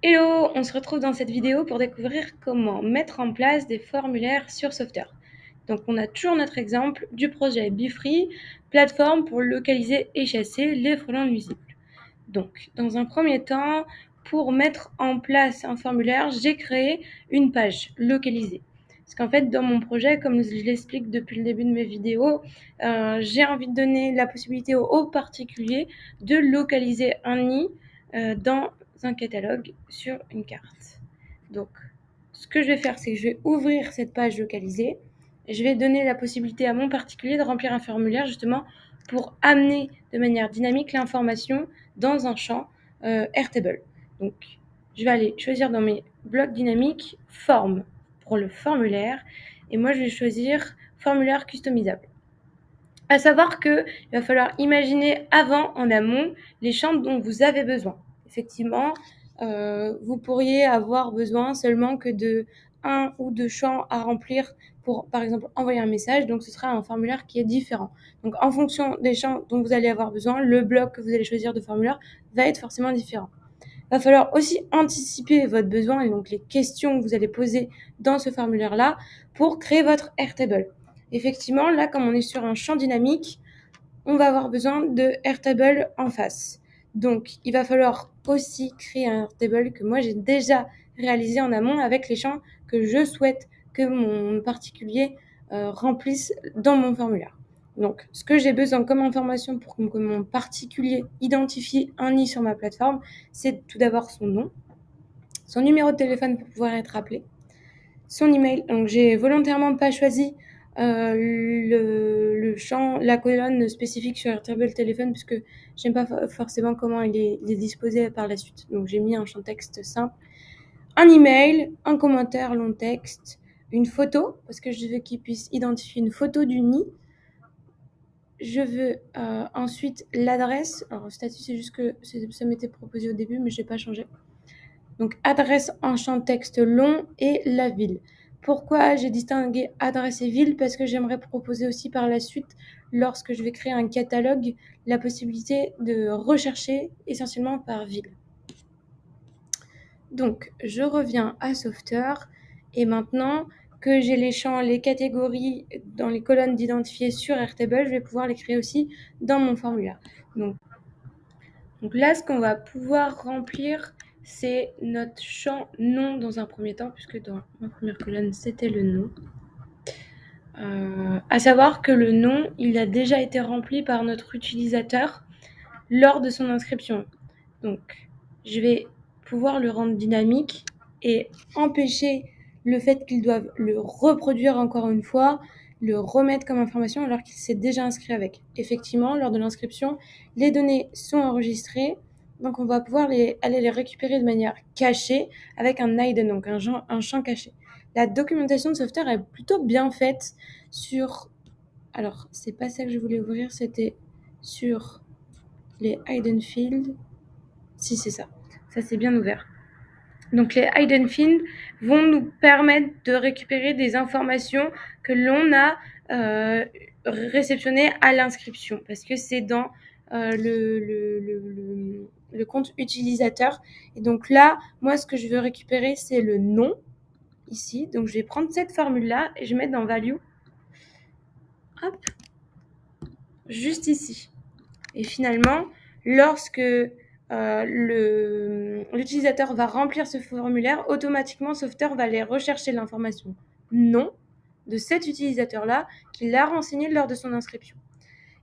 Hello, on se retrouve dans cette vidéo pour découvrir comment mettre en place des formulaires sur Softer. Donc on a toujours notre exemple du projet BeFree, plateforme pour localiser et chasser les frelons nuisibles. Donc dans un premier temps, pour mettre en place un formulaire, j'ai créé une page localisée. Parce qu'en fait, dans mon projet, comme je l'explique depuis le début de mes vidéos, j'ai envie de donner la possibilité aux particuliers de localiser un nid dans un catalogue sur une carte. Donc, ce que je vais faire, c'est que je vais ouvrir cette page localisée. Et je vais donner la possibilité à mon particulier de remplir un formulaire justement pour amener de manière dynamique l'information dans un champ Airtable. Donc, je vais aller choisir dans mes blocs dynamiques forme pour le formulaire et moi je vais choisir formulaire customisable. À savoir qu'il va falloir imaginer avant, en amont, les champs dont vous avez besoin. Effectivement, vous pourriez avoir besoin seulement que de 1 ou 2 champs à remplir pour, par exemple, envoyer un message. Donc, ce sera un formulaire qui est différent. Donc, en fonction des champs dont vous allez avoir besoin, le bloc que vous allez choisir de formulaire va être forcément différent. Il va falloir aussi anticiper votre besoin et donc les questions que vous allez poser dans ce formulaire-là pour créer votre Airtable. Effectivement, là, comme on est sur un champ dynamique, on va avoir besoin de Airtable en face. Donc, il va falloir aussi créer un Airtable que moi j'ai déjà réalisé en amont avec les champs que je souhaite que mon particulier remplisse dans mon formulaire. Donc, ce que j'ai besoin comme information pour que mon particulier identifie un nid sur ma plateforme, c'est tout d'abord son nom, son numéro de téléphone pour pouvoir être appelé, son email. Donc, j'ai volontairement pas choisi le champ, la colonne spécifique sur Airtable téléphone puisque j'aime pas forcément comment il est disposé par la suite. Donc, j'ai mis un champ texte simple, un email, un commentaire long texte, une photo parce que je veux qu'il puisse identifier une photo du nid. Je veux ensuite l'adresse. Alors, le statut, c'est juste que ça m'était proposé au début, mais je n'ai pas changé. Donc, adresse en champ texte long et la ville. Pourquoi j'ai distingué adresse et ville? Parce que j'aimerais proposer aussi par la suite, lorsque je vais créer un catalogue, la possibilité de rechercher essentiellement par ville. Donc, je reviens à Softer et maintenant que j'ai les champs, les catégories dans les colonnes d'identifier sur Airtable, je vais pouvoir les créer aussi dans mon formulaire. Donc là, ce qu'on va pouvoir remplir, c'est notre champ nom dans un premier temps, puisque dans ma première colonne, c'était le nom. À savoir que le nom, il a déjà été rempli par notre utilisateur lors de son inscription. Donc, je vais pouvoir le rendre dynamique et empêcher le fait qu'ils doivent le reproduire encore une fois, le remettre comme information alors qu'il s'est déjà inscrit avec. Effectivement, lors de l'inscription, les données sont enregistrées, donc on va pouvoir aller les récupérer de manière cachée avec un hidden, donc un champ caché. La documentation de Softer est plutôt bien faite sur... Alors, c'est pas ça que je voulais ouvrir, c'était sur les hidden fields. Si, c'est ça. Ça, c'est bien ouvert. Donc, les hidden fields vont nous permettre de récupérer des informations que l'on a réceptionnées à l'inscription parce que c'est dans le compte utilisateur. Et donc là, moi, ce que je veux récupérer, c'est le nom ici. Donc, je vais prendre cette formule-là et je vais mettre dans Value. Hop. Juste ici. Et finalement, lorsque l'utilisateur va remplir ce formulaire, automatiquement, Softer va aller rechercher l'information nom de cet utilisateur-là qui l'a renseigné lors de son inscription.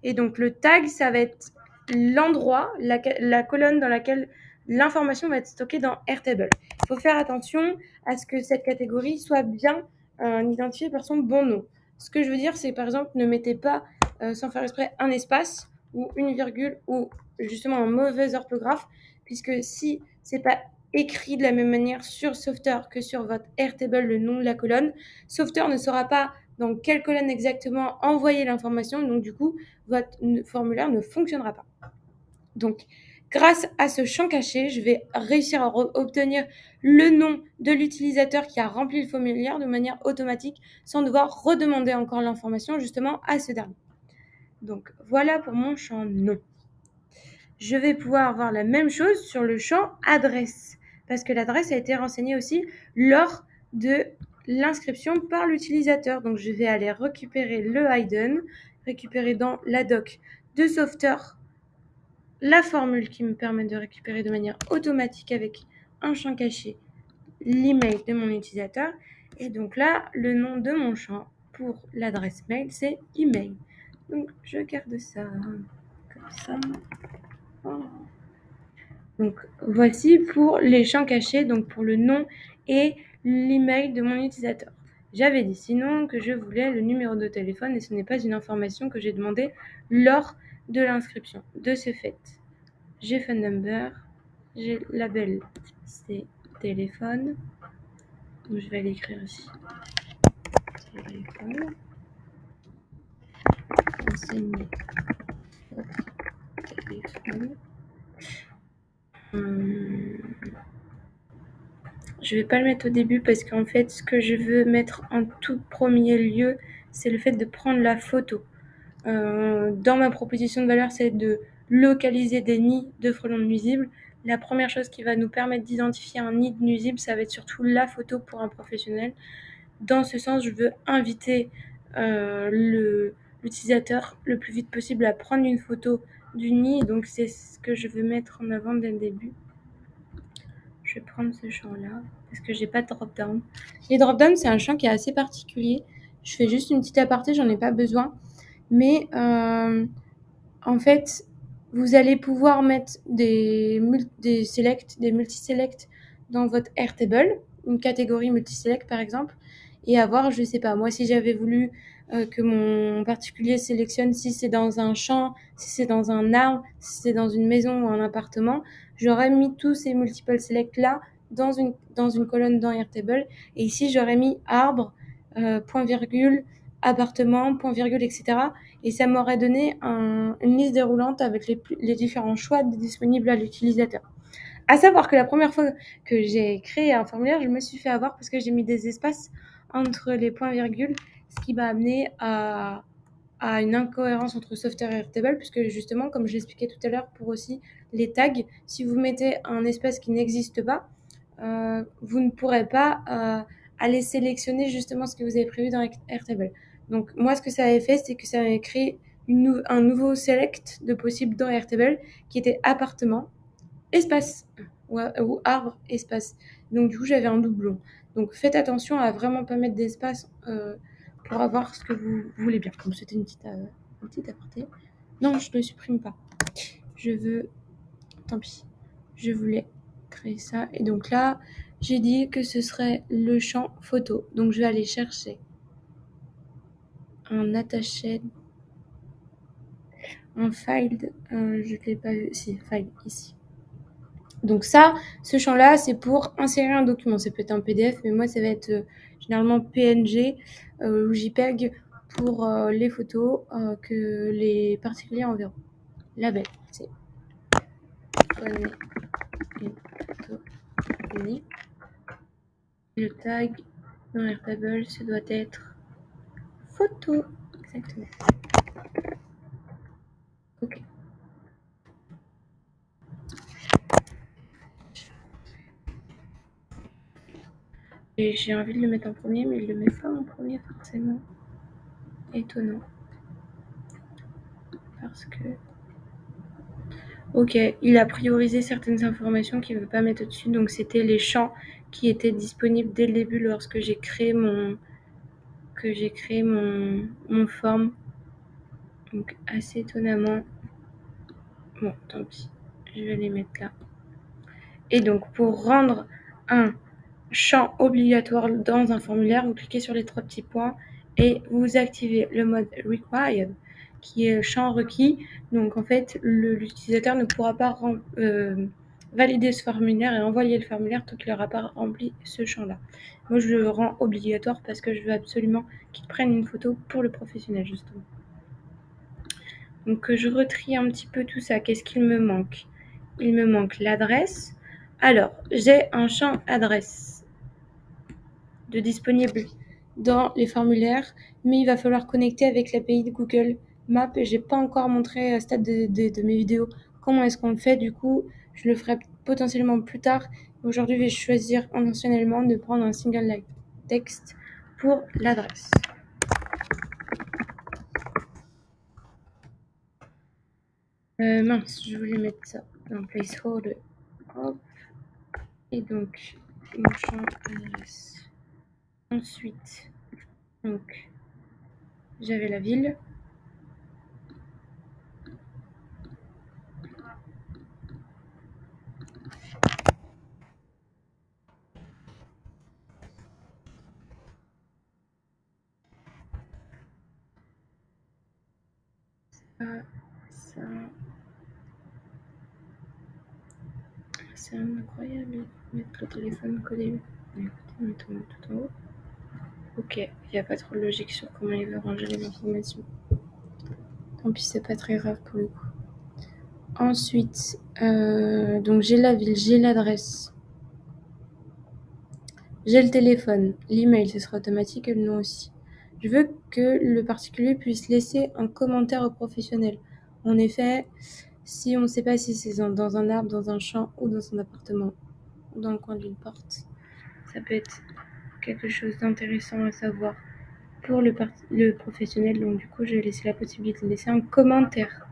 Et donc, le tag, ça va être l'endroit, la colonne dans laquelle l'information va être stockée dans Airtable. Il faut faire attention à ce que cette catégorie soit bien identifiée par son bon nom. Ce que je veux dire, c'est par exemple, ne mettez pas, sans faire exprès, un espace ou une virgule ou justement un mauvais orthographe, puisque si c'est pas écrit de la même manière sur Softer que sur votre Airtable, le nom de la colonne, Softer ne saura pas dans quelle colonne exactement envoyer l'information, donc du coup, votre formulaire ne fonctionnera pas. Donc, grâce à ce champ caché, je vais réussir à obtenir le nom de l'utilisateur qui a rempli le formulaire de manière automatique sans devoir redemander encore l'information justement à ce dernier. Donc, voilà pour mon champ nom. Je vais pouvoir avoir la même chose sur le champ adresse. parce que l'adresse a été renseignée aussi lors de l'inscription par l'utilisateur. Donc je vais aller récupérer le hidden, récupérer dans la doc de Software la formule qui me permet de récupérer de manière automatique avec un champ caché l'email de mon utilisateur. Et donc là, le nom de mon champ pour l'adresse mail, c'est email. Donc je garde ça comme ça. Donc voici pour les champs cachés, donc pour le nom et l'email de mon utilisateur. J'avais dit sinon que je voulais le numéro de téléphone et ce n'est pas une information que j'ai demandé lors de l'inscription. De ce fait, j'ai phone number, j'ai label, c'est téléphone. Donc je vais l'écrire ici. Téléphone. Enseigner votre téléphone. Je vais pas le mettre au début parce qu'en fait, ce que je veux mettre en tout premier lieu, c'est le fait de prendre la photo. Dans ma proposition de valeur, c'est de localiser des nids de frelons nuisibles. La première chose qui va nous permettre d'identifier un nid de nuisible, ça va être surtout la photo pour un professionnel. Dans ce sens, je veux inviter l'utilisateur le plus vite possible à prendre une photo du nid. Donc c'est ce que je veux mettre en avant dès le début. Je vais prendre ce champ-là parce que j'ai pas de drop-down. Les drop-down, c'est un champ qui est assez particulier. Je fais juste une petite aparté, j'en ai pas besoin. Mais en fait, vous allez pouvoir mettre des multi-select dans votre Airtable, une catégorie multi-select par exemple, et avoir, je sais pas, moi si j'avais voulu que mon particulier sélectionne si c'est dans un champ, si c'est dans un arbre, si c'est dans une maison ou un appartement, j'aurais mis tous ces multiple select là dans une colonne dans Airtable, et ici j'aurais mis arbre, point virgule, appartement, point virgule, etc. Et ça m'aurait donné une liste déroulante avec les différents choix disponibles à l'utilisateur. À savoir que la première fois que j'ai créé un formulaire, je me suis fait avoir parce que j'ai mis des espaces entre les points-virgules, ce qui m'a amené à une incohérence entre Software et Airtable, puisque justement, comme je l'expliquais tout à l'heure, pour aussi les tags, si vous mettez un espace qui n'existe pas, vous ne pourrez pas aller sélectionner justement ce que vous avez prévu dans Airtable. Donc moi, ce que ça avait fait, c'est que ça avait créé un nouveau select de possible dans Airtable qui était appartement, espace ou arbre, espace. Donc du coup, j'avais un doublon. Donc faites attention à vraiment pas mettre d'espace pour avoir ce que vous voulez bien. Comme c'était une petite aparté. Non, je ne le supprime pas. Je veux... Tant pis. Je voulais créer ça. Et donc là, j'ai dit que ce serait le champ photo. Donc je vais aller chercher un attaché, un file, je ne l'ai pas vu, si, file, ici. Donc ça, ce champ-là, c'est pour insérer un document. Ça peut être un PDF, mais moi, ça va être généralement PNG ou JPEG pour les photos que les particuliers enverront. Label, c'est prenez une photo unique. Le tag dans Airtable, ce doit être photo. Exactement. Ok. Et j'ai envie de le mettre en premier, mais il le met pas en premier forcément. Étonnant. Parce que... Ok, il a priorisé certaines informations qu'il ne veut pas mettre au-dessus. Donc c'était les champs qui étaient disponibles dès le début lorsque j'ai créé mon form. Donc assez étonnamment. Bon, tant pis. Je vais les mettre là. Et donc pour rendre un champ obligatoire dans un formulaire, vous cliquez sur les 3 petits points et vous activez le mode required, qui est champ requis. Donc en fait, l'utilisateur ne pourra pas valider ce formulaire et envoyer le formulaire tant qu'il n'aura pas rempli ce champ-là. Moi, je le rends obligatoire parce que je veux absolument qu'il prenne une photo pour le professionnel, justement. Donc je retrie un petit peu tout ça. Qu'est-ce qu'il me manque? Il me manque l'adresse. Alors, j'ai un champ adresse de disponible dans les formulaires, mais il va falloir connecter avec l'API de Google Maps et j'ai pas encore montré à stade de mes vidéos comment est-ce qu'on le fait. Du coup, je le ferai potentiellement plus tard. Aujourd'hui, je vais choisir intentionnellement de prendre un single line text pour l'adresse. Mince, je voulais mettre ça dans placeholder. Hop. Et donc, mon champ adresse. Ensuite, donc, j'avais la ville. Ça. C'est incroyable de mettre le téléphone collé. Écoutez, mettons-le tout en haut. Ok, il n'y a pas trop de logique sur comment il veut ranger les informations. Tant pis, c'est pas très grave pour le coup. Ensuite, donc j'ai la ville, j'ai l'adresse, j'ai le téléphone, l'email, ce sera automatique et le nom aussi. Je veux que le particulier puisse laisser un commentaire au professionnel. En effet, si on ne sait pas si c'est dans un arbre, dans un champ ou dans son appartement ou dans le coin d'une porte, ça peut être quelque chose d'intéressant à savoir pour le professionnel. Donc du coup, je vais laisser la possibilité de laisser un commentaire.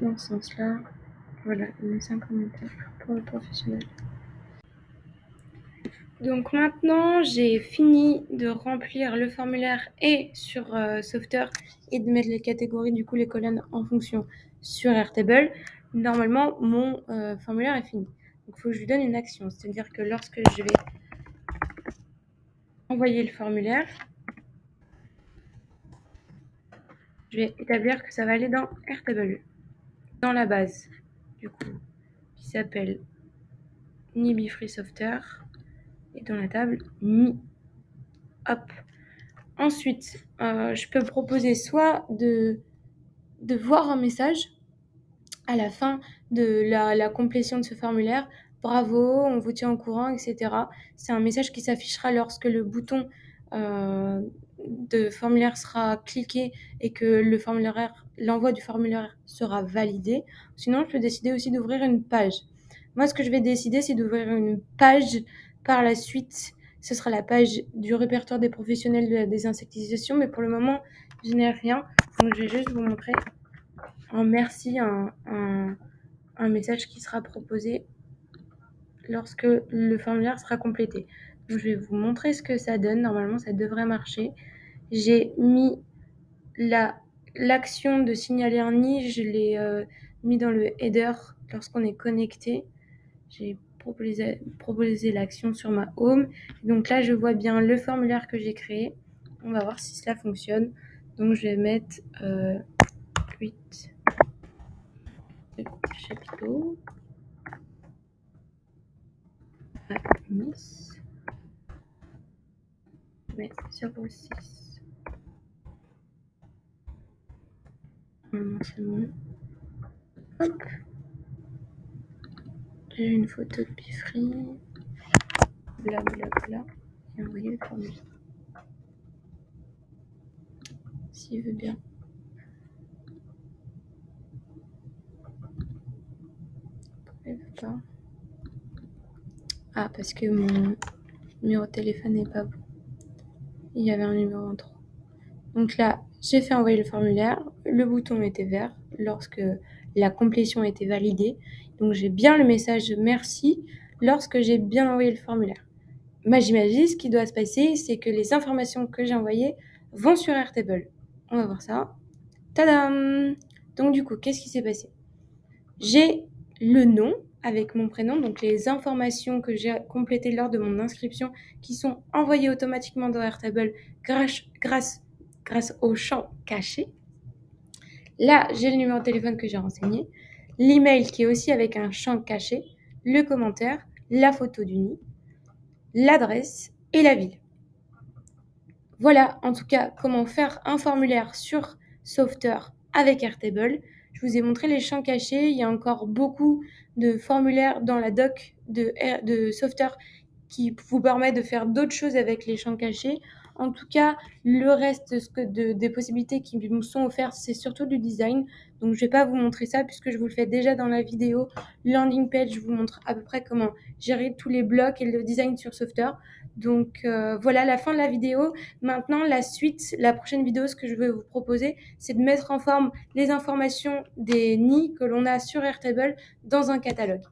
Dans ce sens-là, voilà, laisser un commentaire pour le professionnel. Donc maintenant, j'ai fini de remplir le formulaire et sur Software et de mettre les catégories, du coup les colonnes en fonction sur Airtable. Normalement, mon formulaire est fini. Donc il faut que je lui donne une action, c'est-à-dire que lorsque je vais envoyer le formulaire, je vais établir que ça va aller dans Airtable, dans la base, du coup, qui s'appelle Ni Free Software, et dans la table Ni. Hop. Ensuite, je peux proposer soit de voir un message à la fin de la complétion de ce formulaire. Bravo, on vous tient au courant, etc. C'est un message qui s'affichera lorsque le bouton de formulaire sera cliqué et que l'envoi du formulaire sera validé. Sinon, je peux décider aussi d'ouvrir une page. Moi, ce que je vais décider, c'est d'ouvrir une page par la suite. Ce sera la page du répertoire des professionnels de la désinsectisation, mais pour le moment, je n'ai rien. Donc, je vais juste vous montrer en merci un message qui sera proposé lorsque le formulaire sera complété. Donc, je vais vous montrer ce que ça donne. Normalement, ça devrait marcher. J'ai mis l'action de signaler un nid, je l'ai mis dans le header lorsqu'on est connecté. J'ai proposé l'action sur ma home. Donc là, je vois bien le formulaire que j'ai créé. On va voir si cela fonctionne. Donc, je vais mettre 8 chapiteaux. Nice. Mais 06. C'est bon. Hop. J'ai une photo de Bifree. Blablabla. Et envoyer le formulaire. S'il veut bien. Il veut pas. Ah, parce que mon numéro de téléphone n'est pas bon. Il y avait un numéro en trop. Donc là, j'ai fait envoyer le formulaire. Le bouton était vert lorsque la complétion a été validée. Donc j'ai bien le message merci lorsque j'ai bien envoyé le formulaire. Magie magie, ce qui doit se passer, c'est que les informations que j'ai envoyées vont sur Airtable. On va voir ça. Tadam! Donc du coup, qu'est-ce qui s'est passé? J'ai le nom avec mon prénom, donc les informations que j'ai complétées lors de mon inscription qui sont envoyées automatiquement dans Airtable grâce au champ caché. Là, j'ai le numéro de téléphone que j'ai renseigné, l'email qui est aussi avec un champ caché, le commentaire, la photo du nid, l'adresse et la ville. Voilà en tout cas comment faire un formulaire sur Software avec Airtable. Je vous ai montré les champs cachés. Il y a encore beaucoup de formulaires dans la doc de Software qui vous permet de faire d'autres choses avec les champs cachés. En tout cas, le reste des possibilités qui me sont offertes, c'est surtout du design. Donc, je vais pas vous montrer ça puisque je vous le fais déjà dans la vidéo landing page. Je vous montre à peu près comment gérer tous les blocs et le design sur Softer. Donc, voilà la fin de la vidéo. Maintenant, la suite, la prochaine vidéo, ce que je vais vous proposer, c'est de mettre en forme les informations des nids que l'on a sur Airtable dans un catalogue.